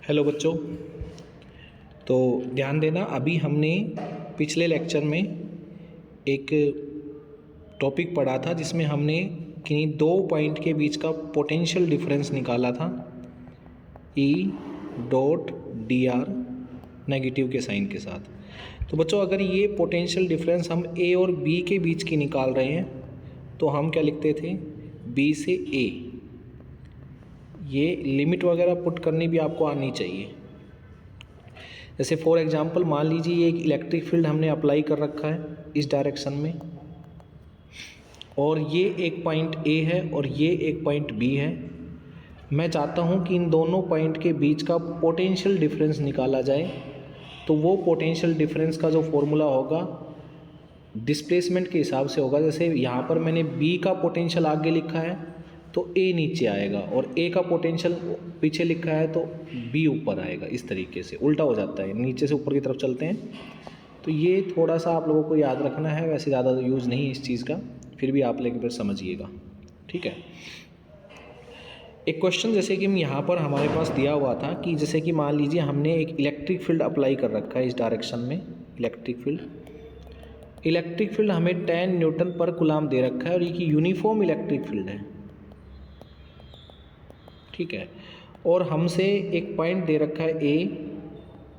Hello बच्चों। तो ध्यान देना, अभी हमने पिछले लेक्चर में एक टॉपिक पढ़ा था जिसमें हमने किन्हीं दो पॉइंट के बीच का पोटेंशियल डिफरेंस निकाला था, E dot D R negative के साइन के साथ। तो बच्चों, अगर ये पोटेंशियल डिफरेंस हम ए और बी के बीच की निकाल रहे हैं तो हम क्या लिखते थे, बी से ए। ये लिमिट वगैरह पुट करनी भी आपको आनी चाहिए। जैसे फॉर एग्जांपल मान लीजिए ये एक इलेक्ट्रिक फील्ड हमने अप्लाई कर रखा है इस डायरेक्शन में, और ये एक पॉइंट ए है और ये एक पॉइंट बी है। मैं चाहता हूँ कि इन दोनों पॉइंट के बीच का पोटेंशियल डिफरेंस निकाला जाए। तो वो पोटेंशियल डिफरेंस का जो फॉर्मूला होगा डिस्प्लेसमेंट के हिसाब से होगा। जैसे यहाँ पर मैंने बी का पोटेंशियल आगे लिखा है तो ए नीचे आएगा, और ए का पोटेंशियल पीछे लिखा है तो बी ऊपर आएगा। इस तरीके से उल्टा हो जाता है, नीचे से ऊपर की तरफ चलते हैं। तो ये थोड़ा सा आप लोगों को याद रखना है, वैसे ज़्यादा यूज़ नहीं है इस चीज़ का, फिर भी आप लेकर फिर समझिएगा, ठीक है। एक क्वेश्चन जैसे कि यहाँ पर हमारे पास दिया हुआ था कि जैसे कि मान लीजिए हमने एक इलेक्ट्रिक फील्ड अप्लाई कर रखा है इस डायरेक्शन में। इलेक्ट्रिक फील्ड हमें 10 न्यूटन पर कूलम दे रखा है और ये यूनिफॉर्म इलेक्ट्रिक फील्ड है, ठीक है। और हमसे एक पॉइंट दे रखा है ए,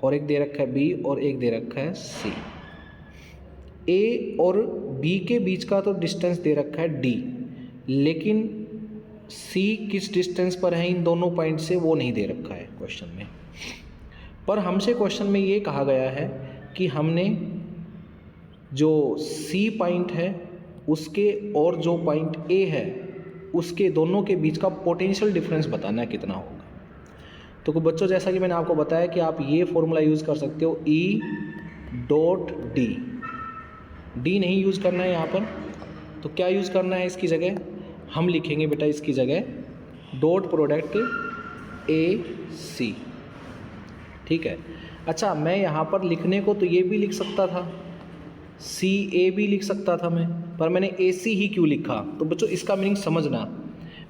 और एक दे रखा है बी, और एक दे रखा है सी। ए और बी के बीच का तो डिस्टेंस दे रखा है डी, लेकिन सी किस डिस्टेंस पर है इन दोनों पॉइंट से वो नहीं दे रखा है क्वेश्चन में। पर हमसे क्वेश्चन में ये कहा गया है कि हमने जो सी पॉइंट है उसके और जो पॉइंट ए है उसके दोनों के बीच का पोटेंशियल डिफरेंस बताना है कितना होगा। तो बच्चों, जैसा कि मैंने आपको बताया कि आप ये फॉर्मूला यूज़ कर सकते हो, ई डॉट डी। डी नहीं यूज़ करना है यहाँ पर, तो क्या यूज़ करना है इसकी जगह, हम लिखेंगे बेटा इसकी जगह डॉट प्रोडक्ट ए सी, ठीक है। अच्छा, मैं यहाँ पर लिखने को तो ये भी लिख सकता था, सी ए भी लिख सकता था मैं, पर मैंने ए सी ही क्यों लिखा। तो बच्चों इसका मीनिंग समझना,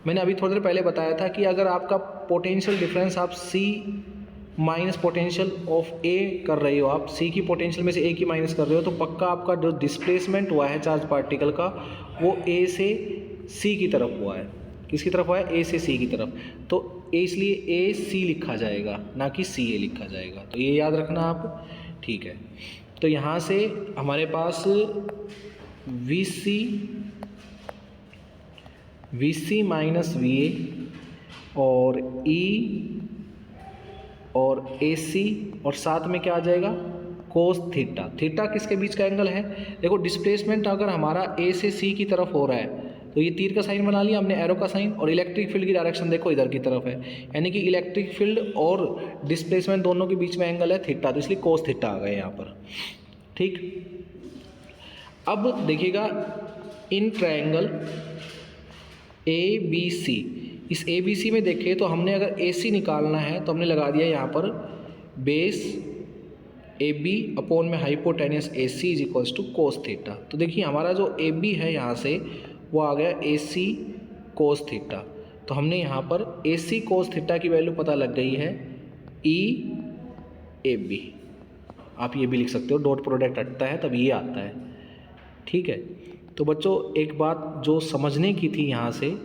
मैंने अभी थोड़ी देर पहले बताया था कि अगर आपका पोटेंशियल डिफरेंस आप सी माइनस पोटेंशियल ऑफ ए कर रहे हो, आप सी की पोटेंशियल में से ए की माइनस कर रहे हो, तो पक्का आपका जो डिस्प्लेसमेंट हुआ है चार्ज पार्टिकल का वो ए से सी की तरफ हुआ है। किसकी तरफ हुआ है, ए से सी की तरफ। तो इसलिए ए सी लिखा जाएगा, ना कि सी ए लिखा जाएगा। तो ये याद रखना आप, ठीक है। तो यहाँ से हमारे पास V C minus V A और ई और ए सी, और साथ में क्या आ जाएगा, कोस थीटा। थीटा किसके बीच का एंगल है, देखो डिस्प्लेसमेंट अगर हमारा ए से सी की तरफ हो रहा है तो ये तीर का साइन बना लिया हमने, एरो का साइन, और इलेक्ट्रिक फील्ड की डायरेक्शन देखो इधर की तरफ है, यानी कि इलेक्ट्रिक फील्ड और डिस्प्लेसमेंट दोनों के बीच में एंगल है थीटा, तो इसलिए कोस थीटा आ गए यहाँ पर, ठीक। अब देखिएगा in triangle A B C, इस ए बी सी में देखें तो हमने अगर ए सी निकालना है तो हमने लगा दिया यहाँ पर बेस ए बी अपॉन में hypotenuse A C is equals to cos theta. तो देखिए हमारा जो ए बी है यहाँ से वो आ गया ए सी कोस थीटा। तो हमने यहाँ पर ए सी कोस थीटा की वैल्यू पता लग गई है ई ए बी। आप ये भी लिख सकते हो, डॉट प्रोडक्ट हटता है तब ये आता है, ठीक है। तो बच्चों एक बात जो समझने की थी, यहाँ से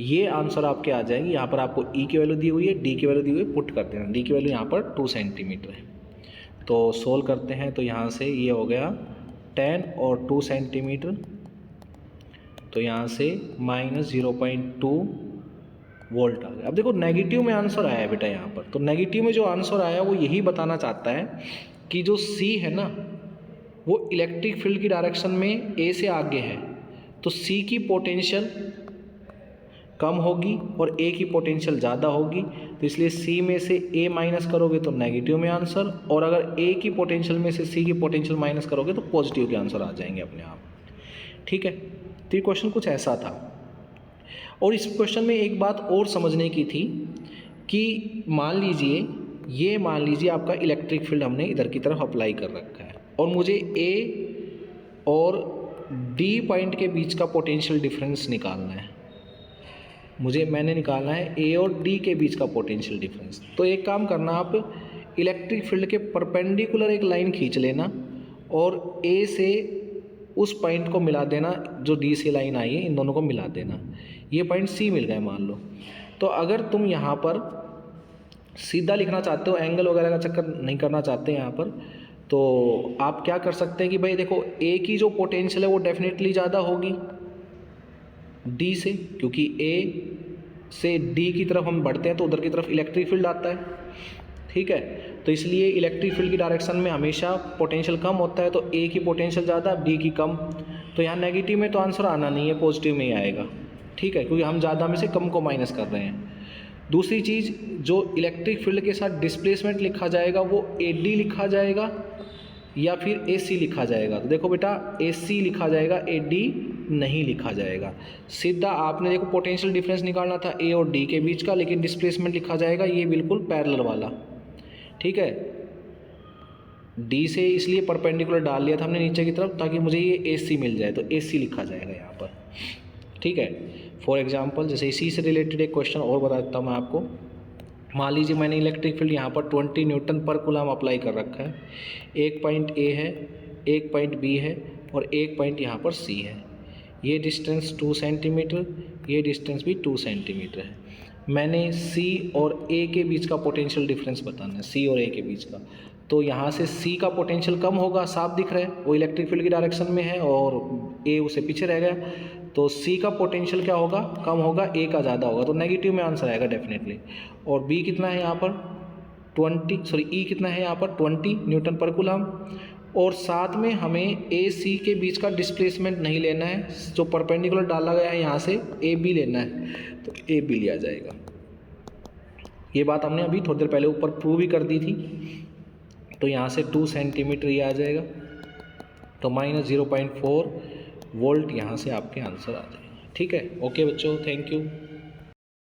ये आंसर आपके आ जाएगी। यहाँ पर आपको ई की वैल्यू दी हुई है, डी की वैल्यू दी हुई है, पुट करते हैं। डी की वैल्यू यहाँ पर 2 सेंटीमीटर है, तो सोल्व करते हैं। तो यहाँ से ये हो गया 10 और 2 सेंटीमीटर, तो यहाँ से -0.2 वोल्ट आ गया। अब देखो नेगेटिव में आंसर आया है बेटा यहाँ पर, तो नेगेटिव में जो आंसर आया वो यही बताना चाहता है कि जो सी है ना वो इलेक्ट्रिक फील्ड की डायरेक्शन में ए से आगे है, तो सी की पोटेंशियल कम होगी और ए की पोटेंशियल ज़्यादा होगी, तो इसलिए सी में से ए माइनस करोगे तो नेगेटिव में आंसर, और अगर ए की पोटेंशियल में से सी की पोटेंशियल माइनस करोगे तो पॉजिटिव के आंसर आ जाएंगे अपने आप, ठीक है। तो ये क्वेश्चन कुछ ऐसा था। और इस क्वेश्चन में एक बात और समझने की थी कि मान लीजिए आपका इलेक्ट्रिक फील्ड हमने इधर की तरफ अप्लाई कर रखा है और मुझे ए और डी पॉइंट के बीच का पोटेंशियल डिफरेंस निकालना है। मैंने निकालना है ए और डी के बीच का पोटेंशियल डिफरेंस। तो एक काम करना, आप इलेक्ट्रिक फील्ड के परपेंडिकुलर एक लाइन खींच लेना और ए से उस पॉइंट को मिला देना जो डी से लाइन आई है, इन दोनों को मिला देना। ये पॉइंट सी मिल गए मान लो। तो अगर तुम यहाँ पर सीधा लिखना चाहते हो, एंगल वगैरह का चक्कर नहीं करना चाहते यहाँ पर, तो आप क्या कर सकते हैं कि भाई देखो ए की जो पोटेंशियल है वो डेफिनेटली ज़्यादा होगी डी से, क्योंकि ए से डी की तरफ हम बढ़ते हैं तो उधर की तरफ इलेक्ट्रिक फील्ड आता है, ठीक है। तो इसलिए इलेक्ट्रिक फील्ड की डायरेक्शन में हमेशा पोटेंशियल कम होता है, तो ए की पोटेंशियल ज़्यादा, डी की कम। तो यहाँ नेगेटिव में तो आंसर आना नहीं है, पॉजिटिव में ही आएगा, ठीक है, क्योंकि हम ज़्यादा में से कम को माइनस कर रहे हैं। दूसरी चीज़, जो इलेक्ट्रिक फील्ड के साथ डिस्प्लेसमेंट लिखा जाएगा वो ए डी लिखा जाएगा या फिर ए सी लिखा जाएगा। तो देखो बेटा, ए सी लिखा जाएगा, ए डी नहीं लिखा जाएगा। सीधा आपने देखो पोटेंशियल डिफरेंस निकालना था ए और डी के बीच का, लेकिन डिस्प्लेसमेंट लिखा जाएगा ये बिल्कुल पैरेलल वाला, ठीक है। डी से इसलिए परपेंडिकुलर डाल लिया था हमने नीचे की तरफ ताकि मुझे ये ए सी मिल जाए, तो ए सी लिखा जाएगा यहाँ पर, ठीक है। फॉर एग्जांपल जैसे इसी से रिलेटेड एक क्वेश्चन और बता देता हूँ मैं आपको। मान लीजिए मैंने इलेक्ट्रिक फील्ड यहाँ पर 20 न्यूटन पर कूलम अप्लाई कर रखा है। एक पॉइंट ए है, एक पॉइंट बी है और एक पॉइंट यहाँ पर सी है। ये डिस्टेंस 2 सेंटीमीटर, ये डिस्टेंस भी 2 सेंटीमीटर है। मैंने सी और ए के बीच का पोटेंशियल डिफरेंस बताना है, सी और ए के बीच का। तो यहाँ से सी का पोटेंशियल कम होगा, साफ दिख रहा है, वो इलेक्ट्रिक फील्ड की डायरेक्शन में है और ए उसे पीछे रह गया। तो सी का पोटेंशियल क्या होगा, कम होगा, ए का ज़्यादा होगा, तो नेगेटिव में आंसर आएगा डेफिनेटली। और बी कितना है यहाँ पर 20, ई कितना है यहाँ पर 20 न्यूटन पर कूलम। और साथ में हमें ए सी के बीच का डिस्प्लेसमेंट नहीं लेना है, जो परपेंडिकुलर डाला गया है यहाँ से ए बी लेना है, तो ए बी लिया जाएगा। ये बात हमने अभी थोड़ी देर पहले ऊपर प्रूव भी कर दी थी। तो यहाँ से 2 सेंटीमीटर ये आ जाएगा, तो -0.4 वोल्ट यहाँ से आपके आंसर आ जाएगा, ठीक है। ओके बच्चों, थैंक यू।